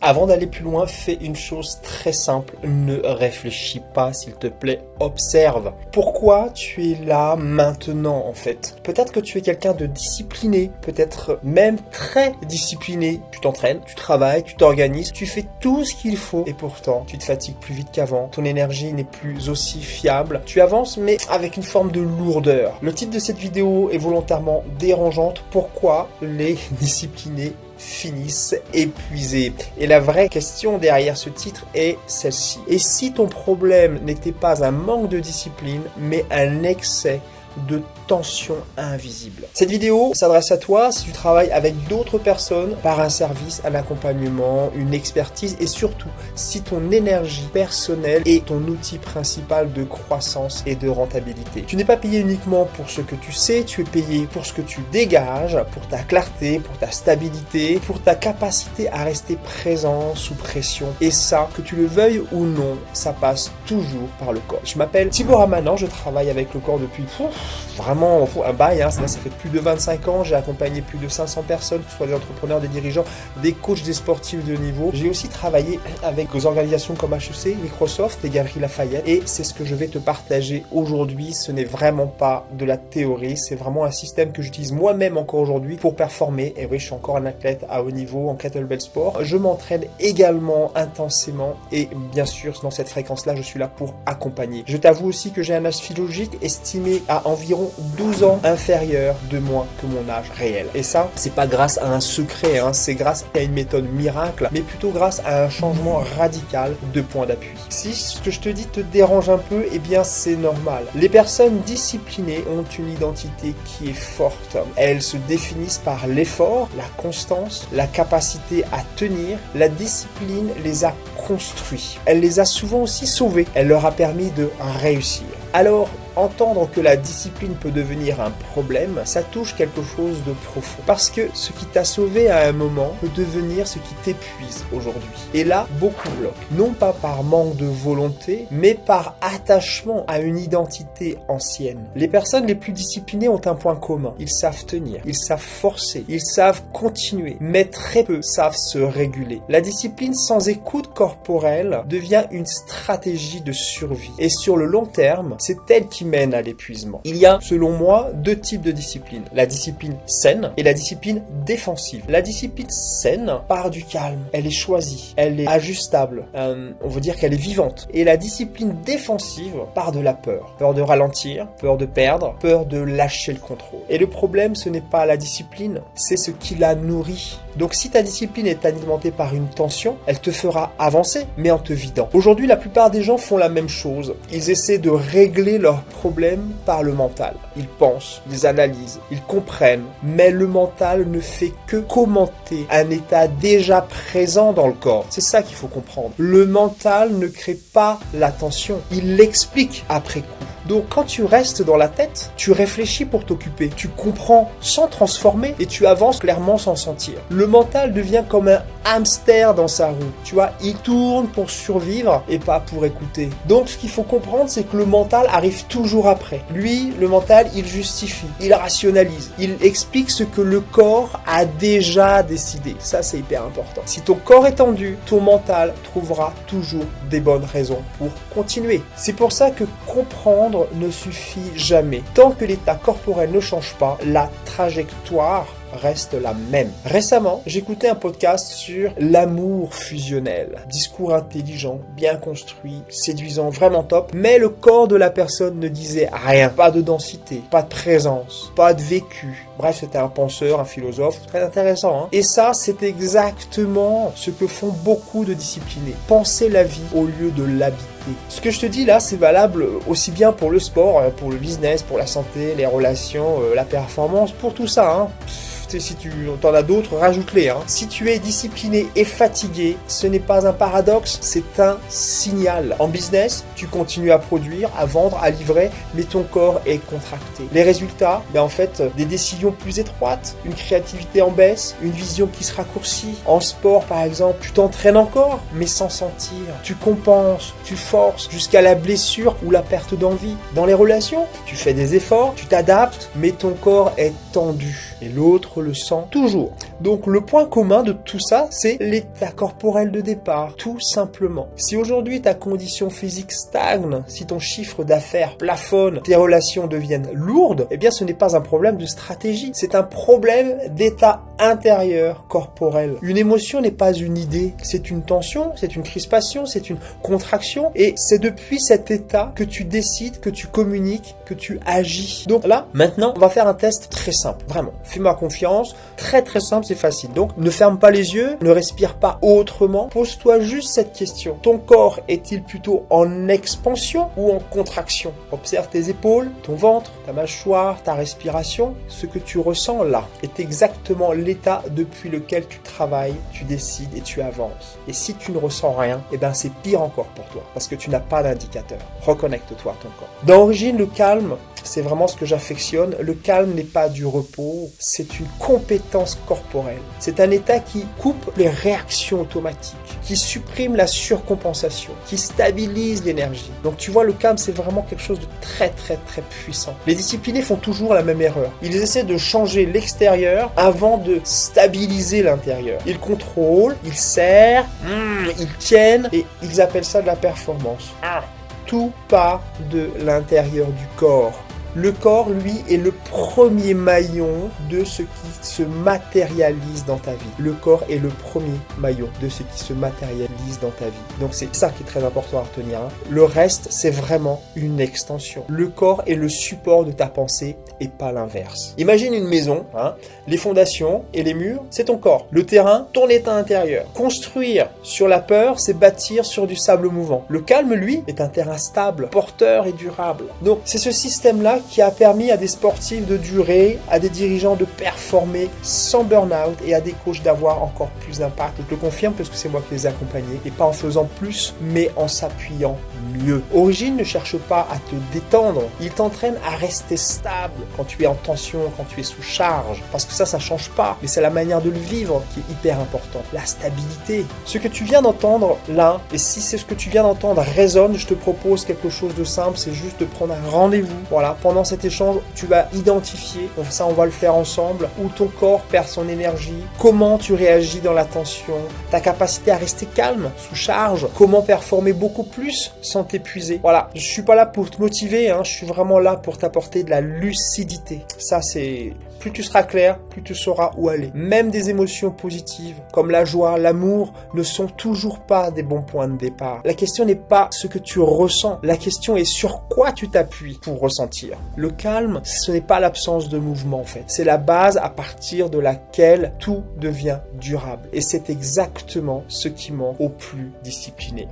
Avant d'aller plus loin, fais une chose très simple. Ne réfléchis pas, s'il te plaît, observe. Pourquoi tu es là maintenant, en fait? Peut-être que tu es quelqu'un de discipliné, peut-être même très discipliné. Tu t'entraînes, tu travailles, tu t'organises, tu fais tout ce qu'il faut et pourtant, tu te fatigues plus vite qu'avant. Ton énergie n'est plus aussi fiable. Tu avances, mais avec une forme de lourdeur. Le titre de cette vidéo est volontairement dérangeante. Pourquoi les disciplinés finissent épuisés? Et la vraie question derrière ce titre est celle-ci. Et si ton problème n'était pas un manque de discipline, mais un excès de tension invisible? Cette vidéo s'adresse à toi si tu travailles avec d'autres personnes par un service, un accompagnement, une expertise et surtout si ton énergie personnelle est ton outil principal de croissance et de rentabilité. Tu n'es pas payé uniquement pour ce que tu sais, tu es payé pour ce que tu dégages, pour ta clarté, pour ta stabilité, pour ta capacité à rester présent sous pression. Et ça, que tu le veuilles ou non, ça passe toujours par le corps. Je m'appelle Thibaut Ramanan, je travaille avec le corps depuis vraiment un bail, ça fait plus de 25 ans, j'ai accompagné plus de 500 personnes, que ce soit des entrepreneurs, des dirigeants, des coachs, des sportifs de niveau. J'ai aussi travaillé avec des organisations comme HEC, Microsoft, les Galeries Lafayette et c'est ce que je vais te partager aujourd'hui. Ce n'est vraiment pas de la théorie, c'est vraiment un système que j'utilise moi-même encore aujourd'hui pour performer. Et oui, je suis encore un athlète à haut niveau en kettlebell sport. Je m'entraîne également intensément et bien sûr, dans cette fréquence-là, je suis là pour accompagner. Je t'avoue aussi que j'ai un âge physiologique estimé à environ 12 ans inférieur de moi que mon âge réel. Et ça, c'est pas grâce à un secret, c'est grâce à une méthode miracle, mais plutôt grâce à un changement radical de point d'appui. Si ce que je te dis te dérange un peu, eh bien c'est normal. Les personnes disciplinées ont une identité qui est forte. Elles se définissent par l'effort, la constance, la capacité à tenir. La discipline les a construits. Elle les a souvent aussi sauvés. Elle leur a permis de réussir. Alors, entendre que la discipline peut devenir un problème, ça touche quelque chose de profond. Parce que ce qui t'a sauvé à un moment peut devenir ce qui t'épuise aujourd'hui. Et là, beaucoup bloquent. Non pas par manque de volonté, mais par attachement à une identité ancienne. Les personnes les plus disciplinées ont un point commun. Ils savent tenir, ils savent forcer, ils savent continuer, mais très peu savent se réguler. La discipline sans écoute corporelle devient une stratégie de survie. Et sur le long terme, c'est elle qui mène à l'épuisement. Il y a, selon moi, deux types de discipline. La discipline saine et la discipline défensive. La discipline saine part du calme. Elle est choisie. Elle est ajustable. On veut dire qu'elle est vivante. Et la discipline défensive part de la peur. Peur de ralentir, peur de perdre, peur de lâcher le contrôle. Et le problème, ce n'est pas la discipline, c'est ce qui la nourrit. Donc si ta discipline est alimentée par une tension, elle te fera avancer, mais en te vidant. Aujourd'hui, la plupart des gens font la même chose. Ils essaient de régler leurs problèmes par le mental. Ils pensent, ils analysent, ils comprennent, mais le mental ne fait que commenter un état déjà présent dans le corps. C'est ça qu'il faut comprendre. Le mental ne crée pas la tension, il l'explique après coup. Donc quand tu restes dans la tête, tu réfléchis pour t'occuper, tu comprends sans transformer et tu avances clairement sans sentir. Le mental devient comme un hamster dans sa roue, tu vois, il tourne pour survivre et pas pour écouter. Donc ce qu'il faut comprendre, c'est que le mental arrive toujours après. Lui, le mental, il justifie, il rationalise, il explique ce que le corps a déjà décidé. Ça, c'est hyper important. Si ton corps est tendu, ton mental trouvera toujours des bonnes raisons pour continuer. C'est pour ça que comprendre ne suffit jamais. Tant que l'état corporel ne change pas, la trajectoire reste la même. Récemment, j'écoutais un podcast sur l'amour fusionnel. Discours intelligent, bien construit, séduisant, vraiment top. Mais le corps de la personne ne disait rien. Pas de densité, pas de présence, pas de vécu. Bref, c'était un penseur, un philosophe. Très intéressant, Et ça, c'est exactement ce que font beaucoup de disciplinés. Penser la vie au lieu de l'habiter. Ce que je te dis là, c'est valable aussi bien pour le sport, pour le business, pour la santé, les relations, la performance, pour tout ça, Si tu en as d'autres, rajoute-les. Si tu es discipliné et fatigué, ce n'est pas un paradoxe, c'est un signal. En business, tu continues à produire, à vendre, à livrer, mais ton corps est contracté. Les résultats, en fait, des décisions plus étroites, une créativité en baisse, une vision qui se raccourcit. En sport, par exemple, tu t'entraînes encore, mais sans sentir. Tu compenses, tu forces jusqu'à la blessure ou la perte d'envie. Dans les relations, tu fais des efforts, tu t'adaptes, mais ton corps est tendu. Et l'autre le sent toujours. Donc le point commun de tout ça, c'est l'état corporel de départ, tout simplement. Si aujourd'hui ta condition physique stagne, si ton chiffre d'affaires plafonne, tes relations deviennent lourdes, eh bien ce n'est pas un problème de stratégie, c'est un problème d'état intérieur corporel. Une émotion n'est pas une idée, c'est une tension, c'est une crispation, c'est une contraction, et c'est depuis cet état que tu décides, que tu communiques, que tu agis. Donc là, maintenant, on va faire un test très simple, vraiment. Fais-moi confiance, très simple, c'est facile. Donc ne ferme pas les yeux, ne respire pas autrement, pose-toi juste cette question. Ton corps est-il plutôt en expansion ou en contraction? Observe tes épaules, ton ventre, ta mâchoire, ta respiration. Ce que tu ressens là est exactement l'état depuis lequel tu travailles, tu décides et tu avances. Et si tu ne ressens rien, eh ben c'est pire encore pour toi, parce que tu n'as pas d'indicateur. Reconnecte-toi à ton corps. D'origine, le calme, c'est vraiment ce que j'affectionne. Le calme n'est pas du repos, c'est une compétence corporelle. C'est un état qui coupe les réactions automatiques, qui supprime la surcompensation, qui stabilise l'énergie. Donc tu vois, le calme, c'est vraiment quelque chose de très puissant. Les disciplinés font toujours la même erreur. Ils essaient de changer l'extérieur avant de stabiliser l'intérieur. Ils contrôlent, ils serrent, ils tiennent et ils appellent ça de la performance. Tout part de l'intérieur du corps. Le corps, lui, est le premier maillon de ce qui se matérialise dans ta vie. Le corps est le premier maillon de ce qui se matérialise dans ta vie. Donc c'est ça qui est très important à retenir. Le reste, c'est vraiment une extension. Le corps est le support de ta pensée et pas l'inverse. Imagine une maison, les fondations et les murs, c'est ton corps. Le terrain, ton état intérieur. Construire sur la peur, c'est bâtir sur du sable mouvant. Le calme, lui, est un terrain stable, porteur et durable. Donc c'est ce système-là qui a permis à des sportifs de durer, à des dirigeants de performer sans burn-out et à des coachs d'avoir encore plus d'impact. Je le confirme parce que c'est moi qui les ai accompagnés et pas en faisant plus, mais en s'appuyant mieux. Origine ne cherche pas à te détendre, il t'entraîne à rester stable quand tu es en tension, quand tu es sous charge, parce que ça change pas, mais c'est la manière de le vivre qui est hyper importante. La stabilité. Ce que tu viens d'entendre là, et si c'est ce que tu viens d'entendre résonne, je te propose quelque chose de simple, c'est juste de prendre un rendez-vous. Voilà, pendant cet échange, tu vas identifier, donc ça on va le faire ensemble, où ton corps perd son énergie, comment tu réagis dans la tension, ta capacité à rester calme, sous charge, comment performer beaucoup plus sans t'épuiser. Voilà, je suis pas là pour te motiver, je suis vraiment là pour t'apporter de la lucidité. Ça c'est... Plus tu seras clair, plus tu sauras où aller. Même des émotions positives, comme la joie, l'amour, ne sont toujours pas des bons points de départ. La question n'est pas ce que tu ressens, la question est sur quoi tu t'appuies pour ressentir. Le calme, ce n'est pas l'absence de mouvement en fait. C'est la base à partir de laquelle tout devient durable. Et c'est exactement ce qui manque aux plus disciplinés.